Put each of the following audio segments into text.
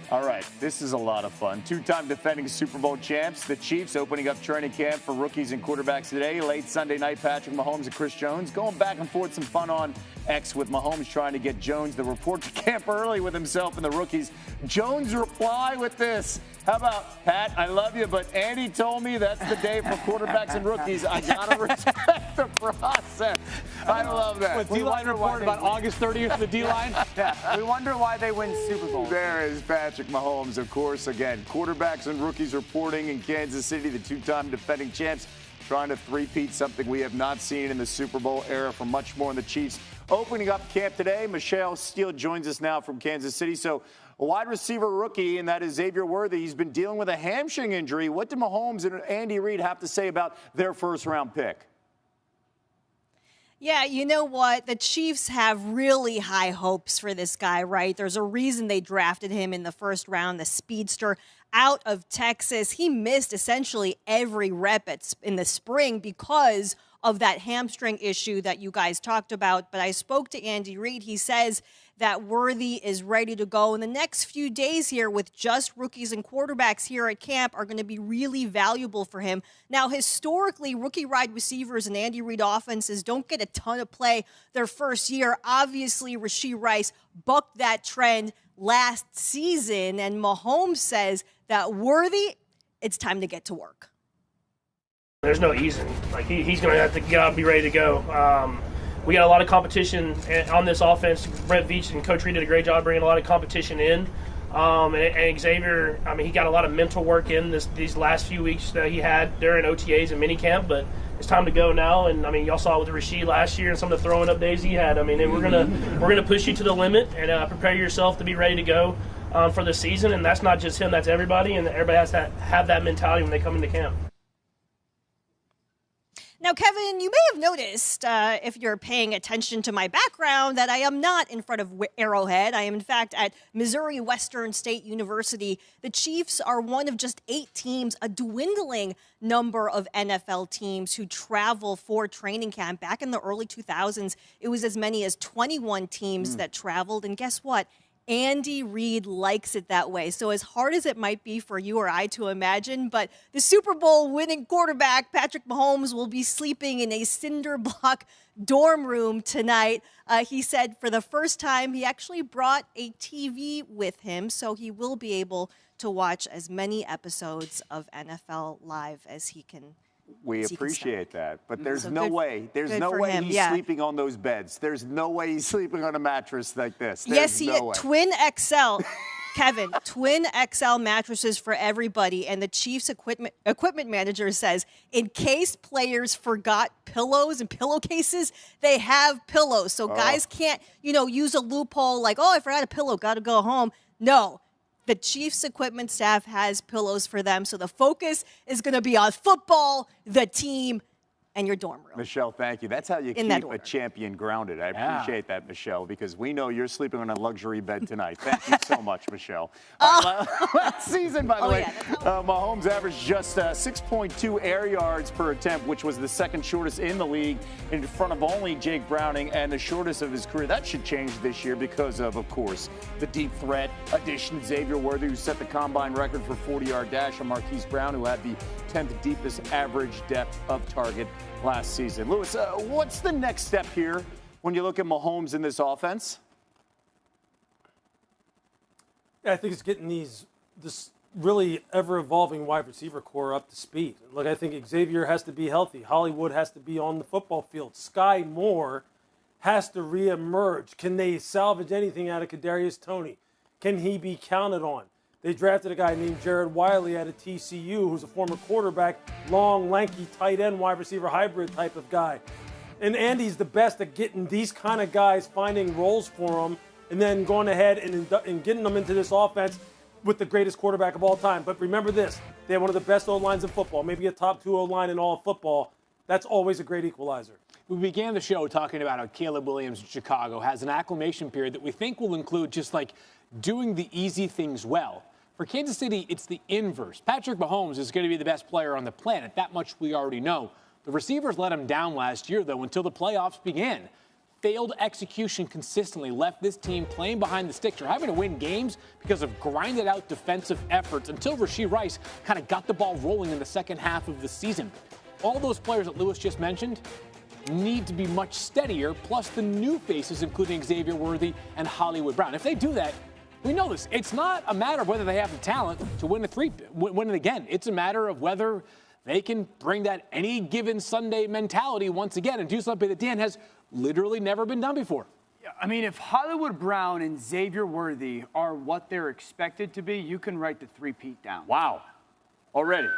All right, this is a lot of fun. Two-time defending Super Bowl champs, the Chiefs, opening up training camp for rookies and quarterbacks today. Late Sunday night, Patrick Mahomes and Chris Jones going back and forth, some fun on X with Mahomes trying to get Jones to report to camp early with himself and the rookies. Jones reply with this. How about, Pat, I love you, but Andy told me that's the day for quarterbacks and rookies. I got to respect the process. I love that. What, D-line report about August 30th, the D-line? Yeah, we wonder why they win Super Bowl. There is Patrick Mahomes, of course. Again, quarterbacks and rookies reporting in Kansas City, the two-time defending champs, trying to three-peat something we have not seen in the Super Bowl era for much more in the Chiefs. Opening up camp today, Michelle Steele joins us now from Kansas City. So a wide receiver rookie, and that is Xavier Worthy. He's been dealing with a hamstring injury. What did Mahomes and Andy Reid have to say about their first-round pick? Yeah, you know what? The Chiefs have really high hopes for this guy, right? There's a reason they drafted him in the first round, the speedster out of Texas. He missed essentially every rep in the spring because of that hamstring issue that you guys talked about. But I spoke to Andy Reid. He says that Worthy is ready to go. In the next few days here with just rookies and quarterbacks here at camp are going to be really valuable for him. Now, historically, rookie wide receivers and Andy Reid offenses don't get a ton of play their first year. Obviously, Rashee Rice bucked that trend last season, and Mahomes says that Worthy, it's time to get to work. There's no easing. Like he's going to have to get out and be ready to go. We got a lot of competition on this offense. Brett Veach and Coach Reid did a great job bringing a lot of competition in. And Xavier, I mean, he got a lot of mental work in these last few weeks that he had during OTAs and minicamp, but it's time to go now. And I mean, y'all saw it with Rashee last year and some of the throwing up days he had. I mean, and we're gonna push you to the limit and prepare yourself to be ready to go for the season. And that's not just him; that's everybody. And everybody has to have that mentality when they come into camp. Now, Kevin, you may have noticed, if you're paying attention to my background, that I am not in front of Arrowhead. I am, in fact, at Missouri Western State University. The Chiefs are one of just 8 teams, a dwindling number of NFL teams who travel for training camp. Back in the early 2000s, it was as many as 21 teams that traveled. And guess what? Andy Reid likes it that way. So as hard as it might be for you or I to imagine, but the Super Bowl winning quarterback, Patrick Mahomes, will be sleeping in a cinder block dorm room tonight. He said for the first time, he actually brought a TV with him, so he will be able to watch as many episodes of NFL Live as he can. We appreciate that, but there's no way. There's no way he's sleeping on those beds. There's no way he's sleeping on a mattress like this. Yes, he Twin XL, Kevin, Twin XL mattresses for everybody. And the Chiefs equipment manager says, in case players forgot pillows and pillowcases, they have pillows. So guys can't, use a loophole like, oh, I forgot a pillow, got to go home. No. The Chiefs equipment staff has pillows for them, so the focus is going to be on football, the team, and your dorm room. Michelle, thank you. That's how you keep a champion grounded. I appreciate that, Michelle, because we know you're sleeping on a luxury bed tonight. Thank you so much, Michelle. Last season, by the way, Mahomes averaged just 6.2 air yards per attempt, which was the second shortest in the league, in front of only Jake Browning, and the shortest of his career. That should change this year because of course, the deep threat addition, Xavier Worthy, who set the combine record for 40-yard dash, and Marquise Brown, who had the 10th deepest average depth of target last season. Lewis, what's the next step here when you look at Mahomes in this offense? Yeah, I think it's getting this really ever-evolving wide receiver core up to speed. Look, I think Xavier has to be healthy. Hollywood has to be on the football field. Sky Moore has to reemerge. Can they salvage anything out of Kadarius Toney? Can he be counted on? They drafted a guy named Jared Wiley out of TCU, who's a former quarterback, long, lanky, tight end, wide receiver hybrid type of guy. And Andy's the best at getting these kind of guys, finding roles for them, and then going ahead and getting them into this offense with the greatest quarterback of all time. But remember this, they have one of the best O-lines in football, maybe a top 2 O-line in all of football. That's always a great equalizer. We began the show talking about how Caleb Williams in Chicago has an acclimation period that we think will include just like doing the easy things well. For Kansas City, it's the inverse. Patrick Mahomes is going to be the best player on the planet. That much we already know. The receivers let him down last year, though, until the playoffs began. failed execution consistently left this team playing behind the sticks or having to win games because of grinded out defensive efforts until Rashee Rice kind of got the ball rolling in the second half of the season. All those players that Lewis just mentioned need to be much steadier, plus the new faces, including Xavier Worthy and Hollywood Brown. If they do that, we know this. It's not a matter of whether they have the talent to win it again. It's a matter of whether they can bring that any given Sunday mentality once again and do something that Dan has literally never been done before. Yeah, I mean, if Hollywood Brown and Xavier Worthy are what they're expected to be, you can write the three-peat down. Wow. Already.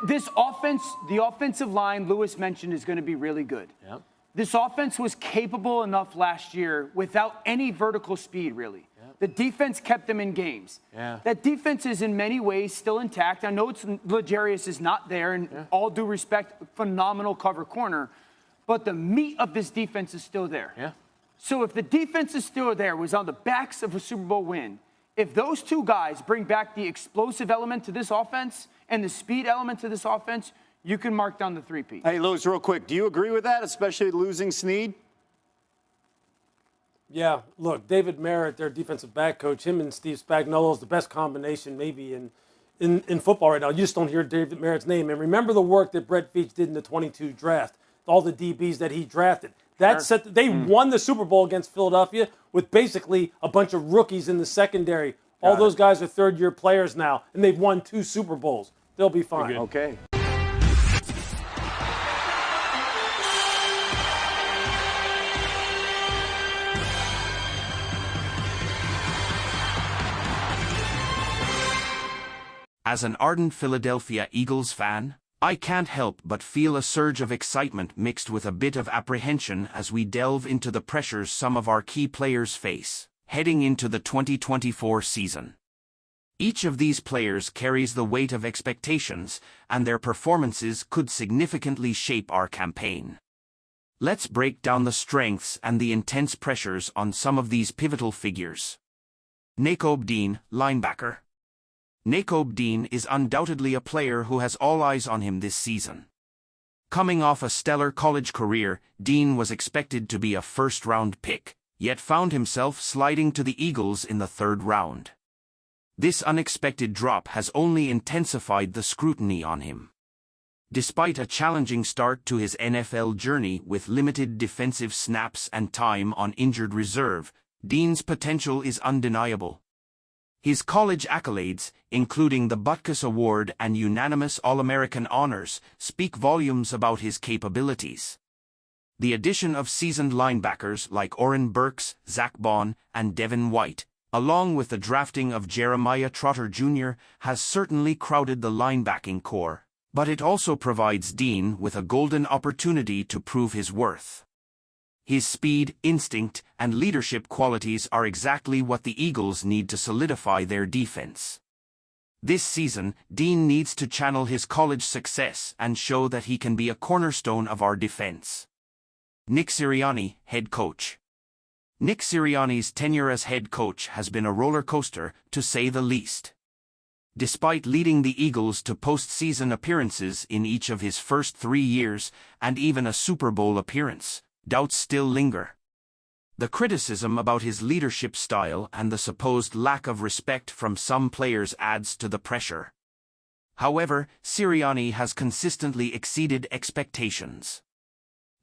This offense, the offensive line Lewis mentioned, is going to be really good. Yep. This offense was capable enough last year without any vertical speed, really. Yep. The defense kept them in games. Yeah. That defense is in many ways still intact. I know L'Jarius is not there, and all due respect, phenomenal cover corner. But the meat of this defense is still there. Yeah. So if the defense is still there, was on the backs of a Super Bowl win, if those two guys bring back the explosive element to this offense and the speed element to this offense, you can mark down the three-peat. Hey, Lewis, real quick, do you agree with that, especially losing Snead? Yeah, look, David Merritt, their defensive back coach, him and Steve Spagnuolo is the best combination maybe in football right now. You just don't hear David Merritt's name. And remember the work that Brett Veach did in the 22 draft, all the DBs that he drafted. They won the Super Bowl against Philadelphia with basically a bunch of rookies in the secondary. All those guys are third-year players now, and they've won 2 Super Bowls. They'll be fine. Okay. As an ardent Philadelphia Eagles fan, I can't help but feel a surge of excitement mixed with a bit of apprehension as we delve into the pressures some of our key players face, heading into the 2024 season. Each of these players carries the weight of expectations, and their performances could significantly shape our campaign. Let's break down the strengths and the intense pressures on some of these pivotal figures. Nakobe Dean, linebacker. Nakobe Dean is undoubtedly a player who has all eyes on him this season. Coming off a stellar college career, Dean was expected to be a first-round pick, yet found himself sliding to the Eagles in the 3rd round. This unexpected drop has only intensified the scrutiny on him. Despite a challenging start to his NFL journey with limited defensive snaps and time on injured reserve, Dean's potential is undeniable. His college accolades, including the Butkus Award and unanimous All-American honors, speak volumes about his capabilities. The addition of seasoned linebackers like Oren Burks, Zach Bond, and Devin White, along with the drafting of Jeremiah Trotter Jr., has certainly crowded the linebacking core, but it also provides Dean with a golden opportunity to prove his worth. His speed, instinct, and leadership qualities are exactly what the Eagles need to solidify their defense. This season, Dean needs to channel his college success and show that he can be a cornerstone of our defense. Nick Sirianni, head coach. Nick Sirianni's tenure as head coach has been a roller coaster, to say the least. Despite leading the Eagles to postseason appearances in each of his first 3 years, and even a Super Bowl appearance, doubts still linger. The criticism about his leadership style and the supposed lack of respect from some players adds to the pressure. However, Sirianni has consistently exceeded expectations.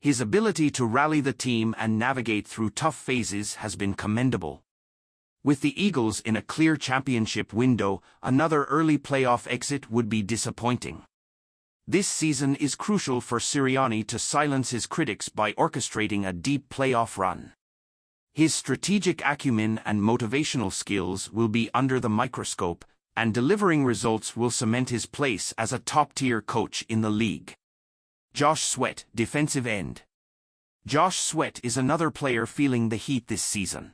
His ability to rally the team and navigate through tough phases has been commendable. With the Eagles in a clear championship window, another early playoff exit would be disappointing. This season is crucial for Sirianni to silence his critics by orchestrating a deep playoff run. His strategic acumen and motivational skills will be under the microscope, and delivering results will cement his place as a top-tier coach in the league. Josh Sweat, defensive end. Josh Sweat is another player feeling the heat this season.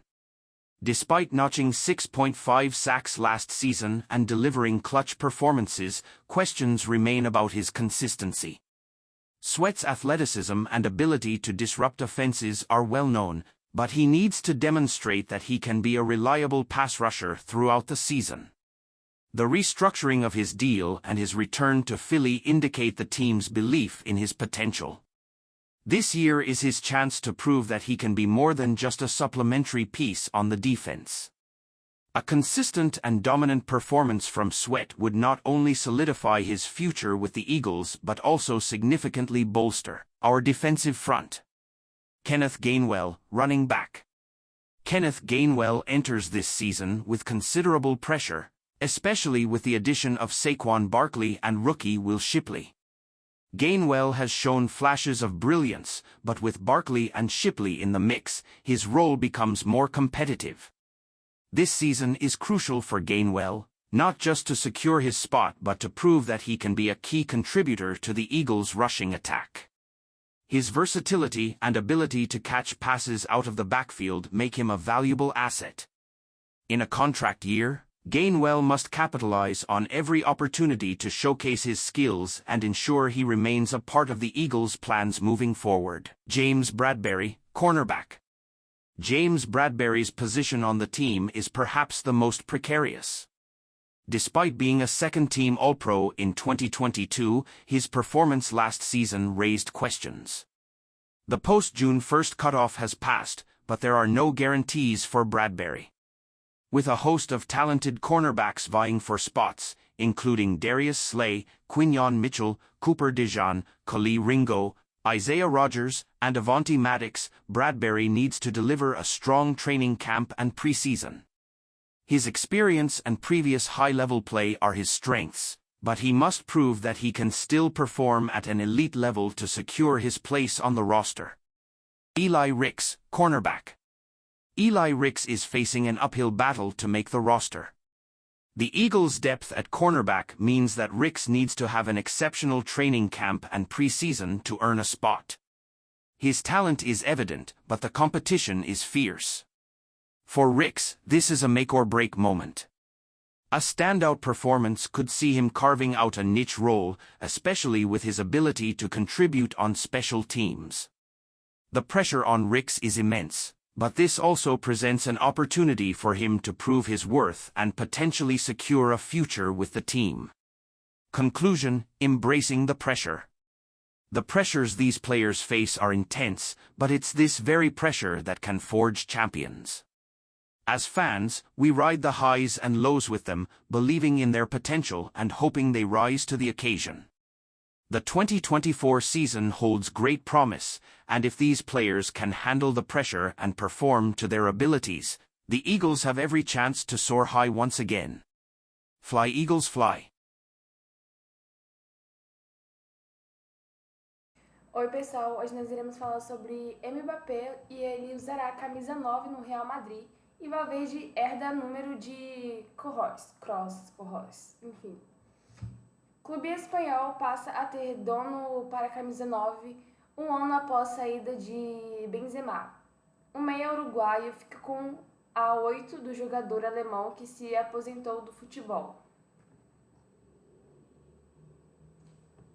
Despite notching 6.5 sacks last season and delivering clutch performances, questions remain about his consistency. Sweat's athleticism and ability to disrupt offenses are well known, but he needs to demonstrate that he can be a reliable pass rusher throughout the season. The restructuring of his deal and his return to Philly indicate the team's belief in his potential. This year is his chance to prove that he can be more than just a supplementary piece on the defense. A consistent and dominant performance from Sweat would not only solidify his future with the Eagles but also significantly bolster our defensive front. Kenneth Gainwell, running back. Kenneth Gainwell enters this season with considerable pressure, especially with the addition of Saquon Barkley and rookie Will Shipley. Gainwell has shown flashes of brilliance, but with Barkley and Shipley in the mix, his role becomes more competitive. This season is crucial for Gainwell, not just to secure his spot but to prove that he can be a key contributor to the Eagles' rushing attack. His versatility and ability to catch passes out of the backfield make him a valuable asset. In a contract year, Gainwell must capitalize on every opportunity to showcase his skills and ensure he remains a part of the Eagles' plans moving forward. James Bradberry, cornerback. James Bradberry's position on the team is perhaps the most precarious. Despite being a second-team All-Pro in 2022, his performance last season raised questions. The post-June 1st cutoff has passed, but there are no guarantees for Bradberry. With a host of talented cornerbacks vying for spots, including Darius Slay, Quinyon Mitchell, Cooper DeJean, Khalil Ringo, Isaiah Rodgers, and Avonte Maddox, Bradberry needs to deliver a strong training camp and preseason. His experience and previous high-level play are his strengths, but he must prove that he can still perform at an elite level to secure his place on the roster. Eli Ricks, cornerback. Eli Ricks is facing an uphill battle to make the roster. The Eagles' depth at cornerback means that Ricks needs to have an exceptional training camp and preseason to earn a spot. His talent is evident, but the competition is fierce. For Ricks, this is a make-or-break moment. A standout performance could see him carving out a niche role, especially with his ability to contribute on special teams. The pressure on Ricks is immense, but this also presents an opportunity for him to prove his worth and potentially secure a future with the team. Conclusion: embracing the pressure. The pressures these players face are intense, but it's this very pressure that can forge champions. As fans, we ride the highs and lows with them, believing in their potential and hoping they rise to the occasion. The 2024 season holds great promise, and if these players can handle the pressure and perform to their abilities, the Eagles have every chance to soar high once again. Fly Eagles fly! Oi pessoal, hoje nós iremos falar sobre Mbappé e ele usará a camisa 9 no Real Madrid e Valverde herda número de Kroos, enfim. O clube espanhol passa a ter dono para a camisa 9 um ano após a saída de Benzema. O meia uruguaio fica com a 8 do jogador alemão que se aposentou do futebol.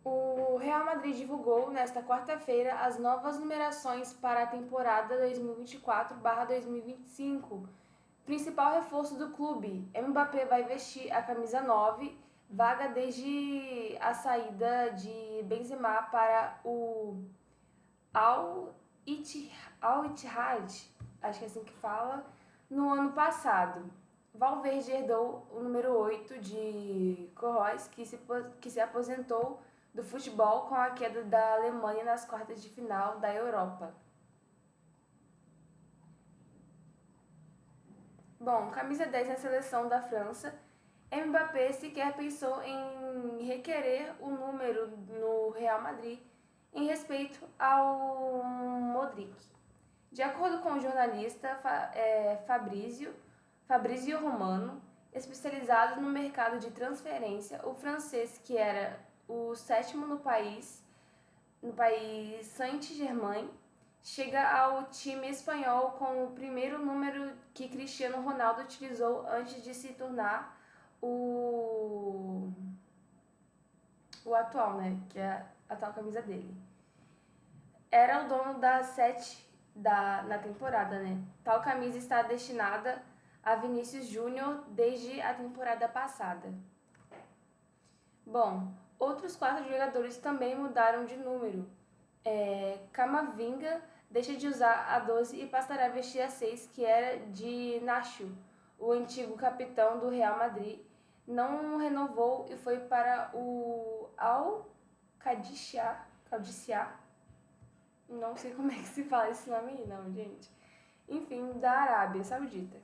O Real Madrid divulgou nesta quarta-feira as novas numerações para a temporada 2024/2025. Principal reforço do clube, Mbappé vai vestir a camisa 9, vaga desde a saída de Benzema para o Al-Ittihad, acho que é assim que fala, no ano passado. Valverde herdou o número 8 de Kroos, que se aposentou do futebol com a queda da Alemanha nas quartas de final da Europa. Bom, camisa 10 na seleção da França, Mbappé sequer pensou em requerer o número no Real Madrid em respeito ao Modric. De acordo com o jornalista Fabrizio Romano, especializado no mercado de transferência, o francês, que era o 7º no país Saint-Germain, chega ao time espanhol com o primeiro número que Cristiano Ronaldo utilizou antes de se tornar o atual, né, que é a atual camisa dele. Era o dono da 7 na temporada, né? Tal camisa está destinada a Vinícius Júnior desde a temporada passada. Bom, outros 4 jogadores também mudaram de número. Camavinga deixa de usar a 12 e passará a vestir a 6, que era de Nacho, o antigo capitão do Real Madrid. Não renovou e foi para o Al-Qadisiyah. Não sei como é que se fala esse nome aí, não, gente. Enfim, da Arábia Saudita.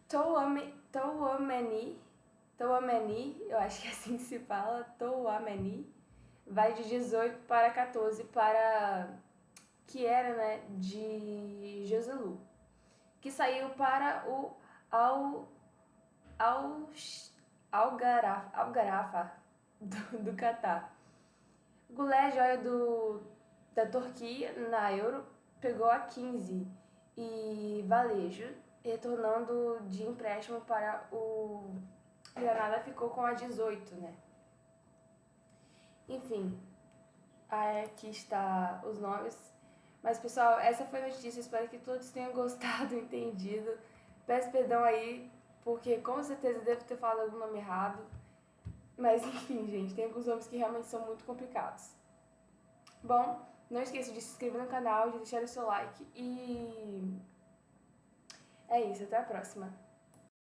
Tchouameni, eu acho que é assim que se fala, Tchouameni, vai de 18 para 14 para, que era, né, de Joselu, que saiu para o Al-Gharafa do Catar. Gulé, joia da Turquia na Euro, pegou a 15 e Valejo, retornando de empréstimo para o Granada, ficou com a 18, né? Enfim, aqui está os nomes. Mas, pessoal, essa foi a notícia. Espero que todos tenham gostado, entendido. Peço perdão aí, porque com certeza devo ter falado algum nome errado. Mas, enfim, gente, tem alguns nomes que realmente são muito complicados. Bom, não esqueça de se inscrever no canal, de deixar o seu like e... é isso, até a próxima.